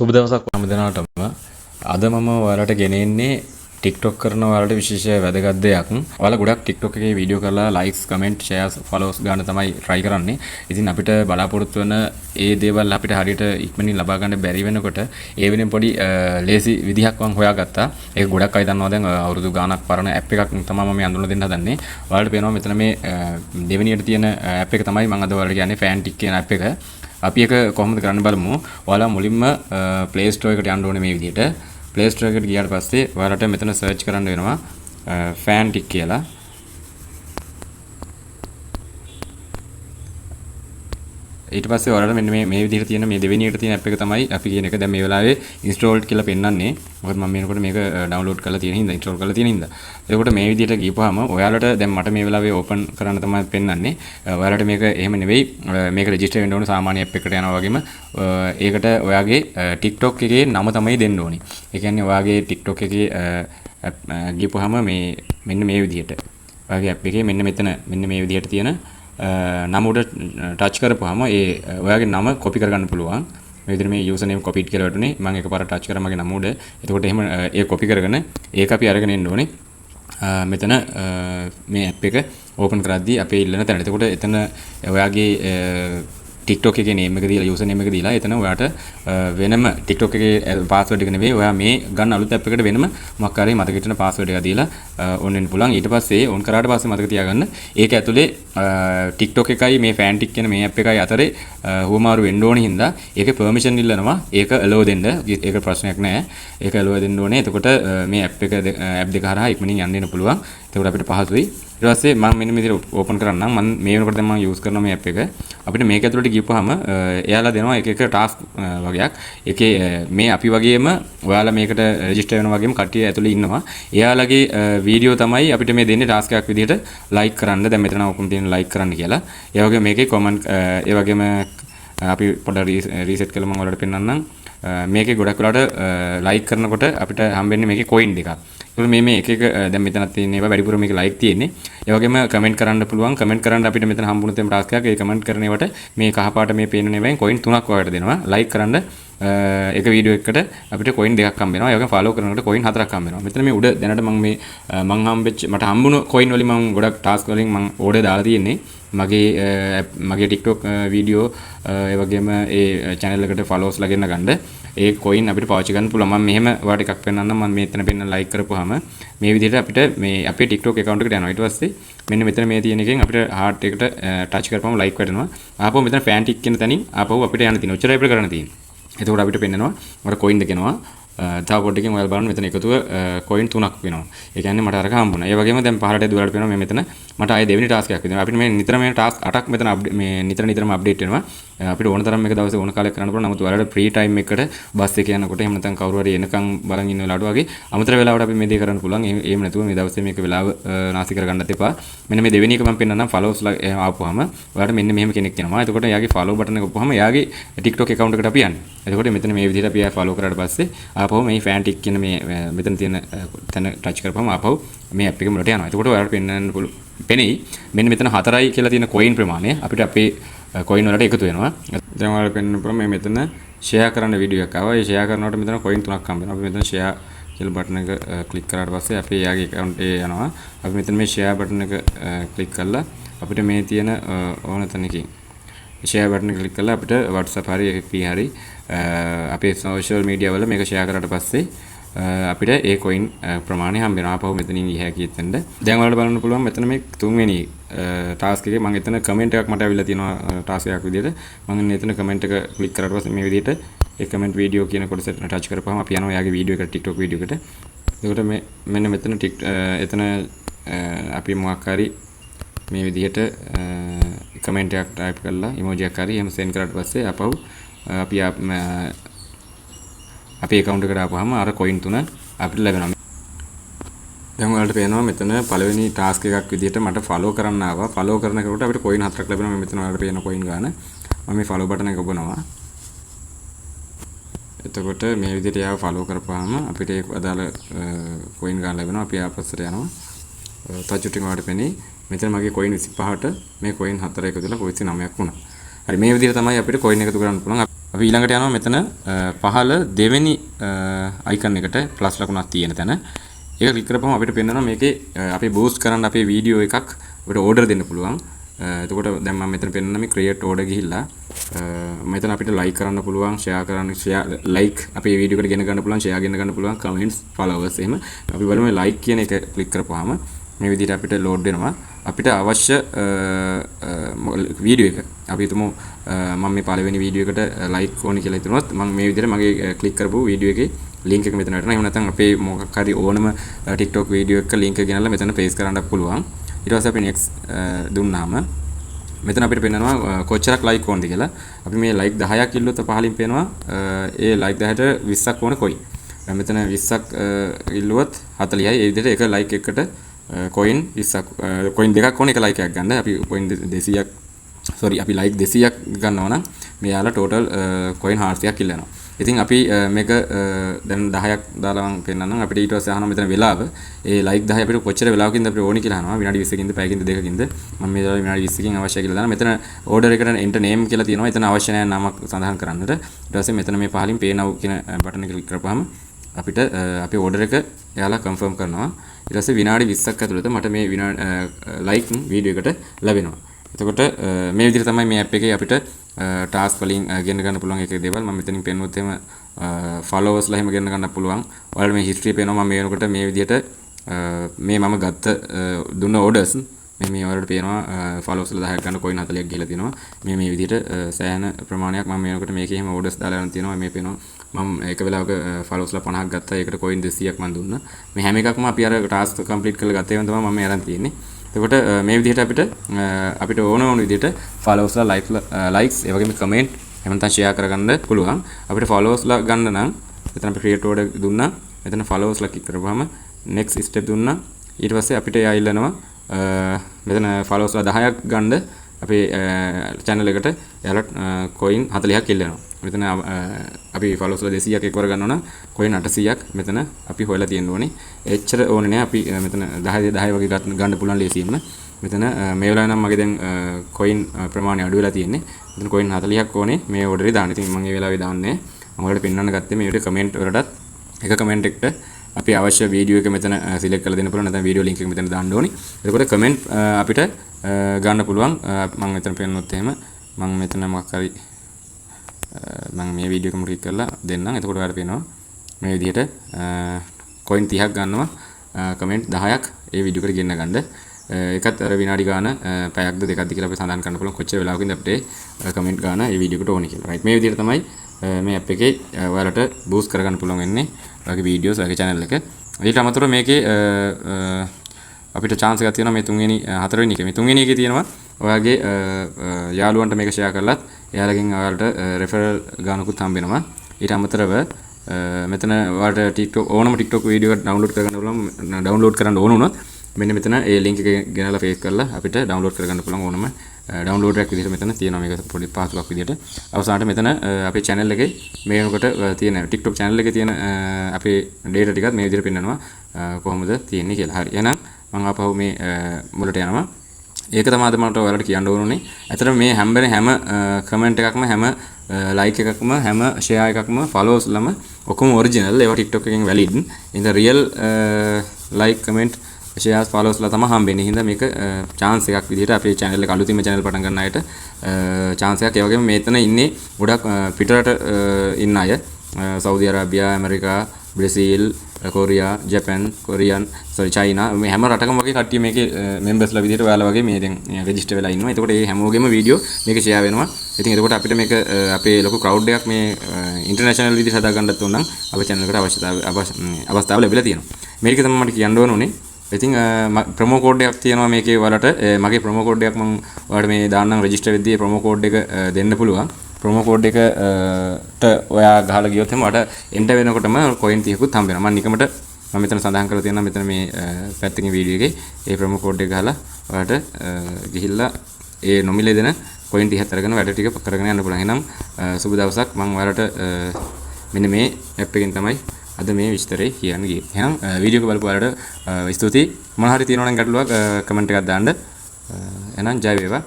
සුබ දවසක් හැම දිනකටම. අද මම ඔයාලට ගෙනෙන්නේ TikTok කරන ඔයාලට විශේෂ වැදගත් දෙයක්. ඔයාලා ගොඩක් TikTok එකේ වීඩියෝ කරලා likes, comment, shares, follows ගන්න තමයි try කරන්නේ. ඉතින් අපිට බලාපොරොත්තු වෙන ඒ දේවල් අපිට හරියට ඉක්මනින් ලබා ගන්න බැරි වෙනකොට ඒ වෙනින් පොඩි ලේසි විදිහක් මම හොයාගත්තා. ඒක ගොඩක් අය දන්නවා දැන් අවුරුදු ගාණක් පරණ app එකක් තමයි මම අඳුනලා දෙන්න හදන්නේ. ඔයාලට පේනවා මෙතන මේ දෙවෙනියට තියෙන app එක තමයි මම අද ඔයාලට කියන්නේ Fantic කියන app එක. අපි එක කොහොමද කරන්න බලමු. ඔයාලා මුලින්ම Play Store එකට යන්න ඕනේ මේ විදිහට. Play Store එකට ගියාට පස්සේ ඔයාලට මෙතන search කරන්න වෙනවා Fantic කියලා. ඊට පස්සේ ඔයාලට මෙන්න මේ විදිහට තියෙන මේ දෙවෙනියට තියෙන app එක තමයි අපි කියන එක. දැන් මේ වෙලාවේ installed කියලා පෙන්නන්නේ. මොකද මම මේනකොට මේක download කරලා තියෙන හින්දා install කරලා තියෙන හින්දා. එතකොට මේ විදිහට ගිහපුවාම ඔයාලට දැන් මට මේ වෙලාවේ open කරන්න තමයි පෙන්නන්නේ. ඔයාලට මේක එහෙම නෙවෙයි. මේක register වෙන්න ඕන සාමාන්‍ය app එකකට යනවා වගේම ඒකට ඔයාගේ TikTok එකේ නම තමයි දෙන්න ඕනේ. ඒ කියන්නේ ඔයාගේ TikTok එකේ ගිහපුවාම මේ මෙන්න මේ විදිහට. ඔයාගේ app එකේ මෙන්න මෙතන මෙන්න මේ විදිහට තියෙන නම උඩ ටච් කරපුවාම ඒ ඔයාගේ නම කොපි කරගන්න පුළුවන්. මේ විදිහට මේ යූසර් නේම් කොපිට් කියලා වටුනේ මම එකපාරට ටච් කරා මගේ නම උඩ. එතකොට එහෙම ඒ කොපි කරගෙන ඒක අපි අරගෙන එන්න ඕනේ. මෙතන මේ ඇප් එක ඕපන් කරද්දී අපේ ඉල්ලන තැන. එතකොට එතන ඔයාගේ TikTok එකේ name එක දීලා user name එක දීලා එතන ඔයාට වෙනම TikTok එකේ password එක නෙවෙයි ඔයා මේ ගන්න අලුත් app එකට වෙනම මොකක් හරි මතක හිටින password එකක් දීලා on වෙන්න පුළුවන්. ඊට පස්සේ on කරාට පස්සේ මතක තියාගන්න ඒක ඇතුලේ TikTok එකයි මේ Fantic කියන මේ app එකයි අතරේ හුවමාරු වෙන්න ඕනේ හින්දා ඒකේ permission ඉල්ලනවා. ඒක allow දෙන්න. ඒක ප්‍රශ්නයක් නෑ. ඒක allow දෙන්න ඕනේ. එතකොට මේ app දෙක හරහා ඉක්මනින් යන්න පුළුවන්. එතකොට අපිට පහසුයි. ඊට පස්සේ මම මෙන්න මේ විදිහට ඕපන් කරන්නම්. මම මේ වෙනකොට දැන් මම යූස් කරන මේ app එක. අපිට මේක ඇතුළට ගිහපුවාම එයාලා දෙනවා එක එක ටාස්ක් වගේක්. ඒකේ මේ අපි වගේම ඔයාලා මේකට රෙජිස්ටර් වෙනවා වගේම කට්ටිය ඇතුළේ ඉන්නවා. එයාලගේ වීඩියෝ තමයි අපිට මේ දෙන්නේ ටාස්ක් එකක් විදිහට ලයික් කරන්න. දැන් මෙතන ඔක්කොම තියෙන ලයික් කරන්න කියලා. ඒ වගේම මේකේ කමෙන්ට් ඒ වගේම අපි පොඩ්ඩක් රීසෙට් කරලා මම ඔයාලට පෙන්නන්නම්. මේකේ ගොඩක් වෙලාවට ලයික් කරනකොට අපිට හම්බෙන්නේ මේකේ කොයින් දෙකක්. මේ එක එක දැන් මෙතනත් තියෙන ඒවා වැඩිපුර මේක ලයික් තියෙන්නේ. ඒ වගේම කමෙන්ට් කරන්න පුළුවන්. කමෙන්ට් කරන්න අපිට මෙතන හම්බුන තෙම ටාස්ක් එකක්. ඒ කමෙන්ට් කරන ඒවට මේ කහපාට මේ පේන ඒවායින් කොයින් 3ක් වගේට දෙනවා. ලයික් කරන්න එක වීඩියෝ එකකට අපිට කොයින් 2ක් හම්බ වෙනවා. ඒ වගේම ෆලෝ කරනකොට කොයින් 4ක් හම්බ වෙනවා. මෙතන මේ උඩ දැනට මම හම්බෙච්ච මට හම්බුණු කොයින් වලින් මම ගොඩක් ටාස්ක් වලින් මම ඕඩර් දාලා තියෙන්නේ. මගේ TikTok වීඩියෝ ඒ වගේම ඒ channel එකට followers ලගෙන්න ගන්න ඒ coin අපිට පාවිච්චි කරන්න පුළුවන්. මම මෙහෙම ඔයාලට එකක් පෙන්නන්නම්. මම මෙතන පෙන්න like කරපුවාම මේ විදිහට අපිට මේ අපේ TikTok account එකට යනවා. ඊට පස්සේ මෙන්න මෙතන මේ තියෙන එකෙන් අපිට heart එකට touch කරපුවාම like වැටෙනවා. ආපහු මෙතන Fantic කියන තැනින් ආපහු අපිට යන්න තියෙනවා. ඔච්චරයි අපිට කරන්න තියෙන්නේ. එතකොට අපිට පෙන්නනවා මට coin දෙක එනවා. තව පොඩ්ඩකින් ඔයාලා බලන්න මෙතන එකතුව coin 3ක් වෙනවා. ඒ කියන්නේ මට අරක හම්බුණා. ඒ වගේම දැන් පහළට දුවලට පේනවා මේ මෙතන මට ආයේ දෙවෙනි ටාස්ක් එකක් වෙනවා. අපිට මේ නිතරම මේ ටාස්ක් 8ක් මෙතන මේ නිතරම අප්ඩේට් වෙනවා. අපිට ඕන තරම් මේක දවසේ ඕන කාලයක් කරන්න පුළුවන්. නමුත් ඔයාලට ෆ්‍රී ටයිම් එකකට බස් එකේ යනකොට එහෙම නැත්නම් කවුරු හරි එනකන් බලන් ඉන්න වෙලාවට වගේ අමතර වෙලාවට අපි මේ දේ කරන්න පුළුවන්. එහෙම නැතුව මේ දවසේ මේක වෙලාව නාස්ති කරගන්නත් එපා. මෙන්න මේ දෙවෙනි එක මම පෙන්නන්නම් followers ආපුවාම ඔයාලට මෙන්න මෙහෙම කෙනෙක් එනවා. එතකොට එයාගේ follow button එක ඔප්පුවාම එයාගේ TikTok account එකට අපි යන්නේ. එතකොට මෙතන මේ විදිහට අපි එයා follow කරාට පස්සේ ආපහු මේ Fantic කියන මේ මෙතන තියෙන තැන touch කරපුවාම ආපහු මේ app එකෙම වලට යනවා. එතකොට ඔයාලට පෙන්වන්න පුළුවන්. පෙනෙයි මෙන්න මෙතන 4යි කියලා තියෙන coin ප්‍රමාණය අපිට අපේ coin වලට එකතු වෙනවා. දැන් ඔයාලට පෙන්වන්න පුළුවන් මේ මෙතන share කරන්න වීඩියෝ එකක් ආවා. ඒ share කරනකොට මෙතන coin 3ක් හම්බ වෙනවා. අපි මෙතන share කියලා බටන් එක ක්ලික් කරාට පස්සේ අපි එයාගේ account එක යනවා. අපි මෙතන මේ share බටන් එක ක්ලික් කරලා අපිට මේ තියෙන ඕන තැනකින් share බටන් එක ක්ලික් කරලා අපිට WhatsApp හරි FB හරි අපේ social media වල මේක share කරාට පස්සේ අපිට ඒ coin ප්‍රමාණය හම්බ වෙනවා. ආපහු මෙතනින් ගියා කියතෙන්ද දැන් ඔයාලට බලන්න පුළුවන් මෙතන මේ තුන්වෙනි ටාස්ක් එකේ මම එතන කමෙන්ට් එකක් මට අවිල්ලා තියෙනවා ටාස්ක් එකක් විදිහට. මම එතන කමෙන්ට් එක ක්ලික් කරාට පස්සේ මේ විදිහට ඒ කමෙන්ට් වීඩියෝ කියන කොටසට ටච් කරපුවාම අපි යනවා එයාගේ වීඩියෝ එකට TikTok වීඩියෝ එකට. එතකොට මෙන්න මෙතන එතන අපි මොකක් හරි මේ විදිහට කමෙන්ට් එකක් ටයිප් කරලා ඉමෝජි එකක් හරි එහෙම සෙන්ඩ් කරාට පස්සේ ආපහු අපි අපේ account එකට ආපුවාම අර coin 3 අපිට ලැබෙනවා. දැන් ඔයාලට පේනවා මෙතන පළවෙනි ටාස්ක් එකක් විදිහට මට follow කරන්න ආවා. follow කරනකොට අපිට coin 4ක් ලැබෙනවා. මෙතන ඔයාලට පේන coin ගාන. මම මේ follow button එක ඔබනවා. එතකොට මේ විදිහට යාව follow කරපුවාම අපිට ඒ අදාළ coin ගාන ලැබෙනවා. අපි ආපස්සට යනවා. touch ටික වලට පෙනේ. මෙතන මගේ coin 25ට මේ coin 4 එකතු වෙලා coin 9ක් වුණා. හරි මේ විදිහට තමයි අපිට coin එකතු කරන්න පුළුවන්. අපි ඊළඟට යනවා මෙතන පහළ දෙවෙනි අයිකන් එකට ප්ලස් ලකුණක් තියෙන තැන. ඒක ක්ලික් කරපුවම අපිට පෙන්වනවා මේකේ අපි බූස්ට් කරන්න අපේ වීඩියෝ එකක් අපිට ඕඩර් දෙන්න පුළුවන්. එතකොට දැන් මම මෙතන පෙන්වන්න මේ ක්‍රියේට් ඕඩර් ගිහිල්ලා මෙතන අපිට ලයික් කරන්න පුළුවන්, ෂෙයා කරන්න, ලයික් අපේ වීඩියෝ එකට ගෙන ගන්න පුළුවන්, ෂෙයා ගෙන ගන්න පුළුවන්, කමෙන්ට්ස්, ෆලෝවර්ස් එහෙම. අපි බලමු මේ ලයික් කියන එක ක්ලික් කරපුවාම මේ විදිහට අපිට ලෝඩ් වෙනවා. අපිට අවශ්‍ය වීඩියෝ එක අපි හිතමු මම මේ පළවෙනි වීඩියෝ එකට ලයික් ඕනි කියලා හිතනොත් මම මේ විදිහට මගේ ක්ලික් කරපු වීඩියෝ එකේ ලින්ක් එක මෙතන වැටෙනවා. එහෙම නැත්නම් අපේ මොකක් හරි ඕනම TikTok වීඩියෝ එකක ලින්ක් එක ගෙනල්ලා මෙතන පේස්ට් කරන්න පුළුවන්. ඊට පස්සේ අපි next දුන්නාම මෙතන අපිට පෙන්නනවා කොච්චරක් ලයික් ඕනද කියලා. අපි මේ ලයික් 10ක් ඉල්ලුවොත් පහලින් පේනවා ඒ ලයික් 10ට 20ක් ඕන කොයින්. මෙතන 20ක් ඉල්ලුවොත් 40යි. ඒ විදිහට එක ලයික් එකකට කොයින් 20ක් කොයින් දෙකක් ඕන එක ලයික් එකක් ගන්න. අපි කොයින් 200ක් අපි ලයික් 200ක් ගන්නවා නම් මෙයාලා ටෝටල් කොයින් 400ක් ඉල්ලනවා. ඉතින් අපි මේක දැන් 10ක් දාලා මම පෙන්නන්නම්. අපිට ඊට පස්සේ අහනවා මෙතන වෙලාව. ඒ ලයික් 10 අපිට කොච්චර වෙලාවකින්ද අපිට ඕනි කියලා අහනවා. විනාඩි 20කින්ද පැයකින්ද දෙකකින්ද. මම මේ දවස් විනාඩි 20කින් අවශ්‍යයි කියලා දානවා. මෙතන ඕඩර් එකට එන්ටර් නේම් කියලා තියෙනවා. එතන අවශ්‍ය නැහැ නමක් සඳහන් කරන්නට. ඊට පස්සේ මෙතන මේ පහලින් pay now කියන බටන් එක ක්ලික් කරපුවාම අපිට අපේ ඕඩර් එක එයාලා කන්ෆර්ම් කරනවා. ඊට පස්සේ විනාඩි 20ක් ඇතුළත මට මේ ලයික් වීඩියෝ එකට ලැබෙනවා. එතකොට මේ විදිහට තමයි මේ ඇප් එකේ අපිට ටාස්ක් වලින් ගෙන්න ගන්න පුළුවන් එක දේවල්. මම මෙතනින් පෙන්වුවොත් එහෙම ෆලෝවර්ස්ලා එහෙම ගෙන්න ගන්න පුළුවන්. ඔයාලට මේ හිස්ටරි පේනවා. මම මේ වෙනකොට මේ විදිහට මේ මම ගත්ත දුන්න ඕඩර්ස් මේ ඔයාලට පේනවා ෆලෝවර්ස්ලා 10ක් ගන්න කොයින් 40ක් ගිහලා තියෙනවා. මේ විදිහට සෑහෙන ප්‍රමාණයක් මම මේ වෙනකොට මේකේ එහෙම ඕඩර්ස් දාලා යන තියෙනවා. මේ පේනවා මම එක වෙලාවක ෆලෝවර්ස්ලා 50ක් ගත්තා. ඒකට කොයින් 200ක් මම දුන්නා. මේ හැම එකක්ම අපි අර ටාස්ක් කම්ප්ලීට් කරලා ගත්ත ඒවා තමයි මම අරන් තියෙන්නේ. එතකොට මේ විදිහට අපිට ඕන විදිහට ෆලෝවර්ස්ලා ලයික්ස් ඒ වගේම කමෙන්ට් එහෙම නැත්නම් ෂෙයා කරගන්න පුළුවන්. අපිට ෆලෝවර්ස්ලා ගන්න නම් මෙතන අපි ක්‍රියේට් ඕඩර් දුන්නා. මෙතන ෆලෝවර්ස්ලා ක්ලික් කරපුවාම next step දුන්නා. ඊට පස්සේ අපිට එයා ඉල්ලනවා මෙතන ෆලෝවර්ස්ලා 10ක් ගන්න අපේ channel එකට එයාලා coin 40ක් ඉල්ලනවා. මෙතන අපි ෆලෝවර්ස්ලා 200ක් එකවර ගන්නවා නම් coin 800ක් මෙතන අපි හොයලා තියෙන්න ඕනේ. එච්චර ඕනේ නෑ. අපි මෙතන 10 වගේ ගන්න පුළුවන් ලේසියෙන්ම. මෙතන මේ වෙලාවේ නම් මගේ දැන් coin ප්‍රමාණය අඩු වෙලා තියෙන්නේ. මෙතන coin 40ක් ඕනේ මේ ඕඩරේ දාන්න. ඉතින් මම මේ වෙලාවේ දාන්නේ මම ඔයාලට පෙන්වන්න ගත්තේ මේ විදිහට කමෙන්ට් වලටත් එක කමෙන්ට් එකට අපි අවශ්‍ය වීඩියෝ එක මෙතන සිලෙක්ට් කරලා දෙන්න පුළුවන්. නැත්නම් වීඩියෝ ලින්ක් එක මෙතන දාන්න ඕනේ. එතකොට කමෙන්ට් අපිට ගන්න පුළුවන්. මම මෙතන පෙන්නනොත් එහෙම මම මෙතන මොකක් හරි මම මේ වීඩියෝ එකම ක්ලික් කරලා දෙන්නම්. එතකොට ඔයාලට පේනවා මේ විදිහට coin 30ක් ගන්නවා කමෙන්ට් 10ක් ඒ වීඩියෝ එකට ගෙන්න ගන්න. ඒකත් අර විනාඩි ගාන පැයක්ද දෙකක්ද කියලා අපි සඳහන් කරන්න පුළුවන්. කොච්චර වෙලාවකින්ද අපිට කමෙන්ට් ගන්න ඒ වීඩියෝ එකට ඕනේ කියලා. රයිට් මේ විදිහට තමයි මේ ඇප් එකේ ඔයාලට බූස්ට් කරගන්න පුළුවන් වෙන්නේ. ඔයාගේ වීඩියෝස් ඔයාගේ channel එක. ඊට අමතරව මේකේ අපිට chance එකක් තියෙනවා මේ තුන්වෙනි හතරවෙනි එකේ. මේ තුන්වෙනි එකේ තියෙනවා ඔයාගේ යාළුවන්ට මේක share කරලත් එයාලගෙන් ඔයාලට referral ගානකුත් හම්බ වෙනවා. ඊට අමතරව මෙතන ඔයාලට ඕනම TikTok වීඩියෝ එකක් download කරන්න ඕන වුණොත් මෙන්න මෙතන ඒ link එක ගෙනලා paste කරලා අපිට download කරගන්න පුළුවන් ඕනම download එකක් විදිහට මෙතන තියෙනවා. මේක පොඩි පාස්ලක් විදිහට. අවසානට මෙතන අපේ channel එකේ මේ වෙනකොට තියෙන TikTok channel එකේ තියෙන අපේ data ටිකත් මේ විදිහට පෙන්නනවා කොහොමද තියෙන්නේ කියලා. හරි. එහෙනම් මම ආපහු මේ මුලට යනවා. ඒක තමයි අද මට ඔයාලට කියන්න ඕනේ. ඇත්තටම මේ හැම කමෙන්ට් එකක්ම හැම ලයික් එකක්ම හැම ෂෙයා එකක්ම ෆලෝවර්ස්ලම ඔක්කොම ඔරිජිනල්. ඒවා TikTok එකෙන් වැලිඩ්. ඉතින් රියල් ලයික් කමෙන්ට් ෂෙයාස් ෆලෝවර්ස්ලා තමයි හම්බෙන්නේ. හින්දා මේක chance එකක් විදිහට අපේ channel එක අලුතින්ම channel පටන් ගන්න අයට chance එකක්. ඒ වගේම මෙතන ඉන්නේ ගොඩක් පිටරට ඉන්න අය. Saudi අරාබියා, America, Brazil, Korea, Japan, China මේ හැම රටකම වගේ කට්ටිය මේකේ මෙම්බර්ස්ලා විදිහට ඔයාලා වගේ මේ දැන් රෙජිස්ටර් වෙලා ඉන්නවා. එතකොට මේ හැමෝගෙම වීඩියෝ මේක ෂෙයා වෙනවා. ඉතින් එතකොට අපිට මේක අපේ ලොකු ක්‍රවුඩ් එකක් මේ ඉන්ටර්නැෂනල් විදිහට හදා ගන්නත් ඕන නම් අපේ channel එකට අවස්ථාව ලැබිලා තියෙනවා. මේක තමයි මට කියන්න ඕනේ. ඉතින් ප්‍රොමෝ කෝඩ් එකක් තියෙනවා මේකේ ඔයාලට. මගේ ප්‍රොමෝ කෝඩ් එකක් මම ඔයාලට මේ දාන්නම් රෙජිස්ටර් වෙද්දී ප්‍රොමෝ කෝඩ් එක දෙන්න පුළුවන්. ප්‍රොමෝ කෝඩ් එකට ඔයා ගහලා ගියොත් එහෙනම් ඔයාලට එන්ටර් වෙනකොටම coin 30කුත් හම්බ වෙනවා. මම නිකමට මම මෙතන සඳහන් කරලා තියෙනවා මෙතන මේ පැත්තකින් වීඩියෝ එකේ ඒ ප්‍රොමෝ කෝඩ් එක ගහලා ඔයාලට ගිහිල්ලා ඒ නොමිලේ දෙන coin 30ක් අරගෙන වැඩ ටික කරගෙන යන්න පුළුවන්. එහෙනම් සුබ දවසක්. මම ඔයාලට මෙන්න මේ ඇප් එකෙන් තමයි අද මේ විස්තරේ කියන්න ගියේ. එහෙනම් වීඩියෝ එක බලපු ඔයාලට ස්තුතියි. මොන හරි තියෙනවා නම් ගැටලුවක් කමෙන්ට් එකක් දාන්න. එහෙනම් ජය වේවා.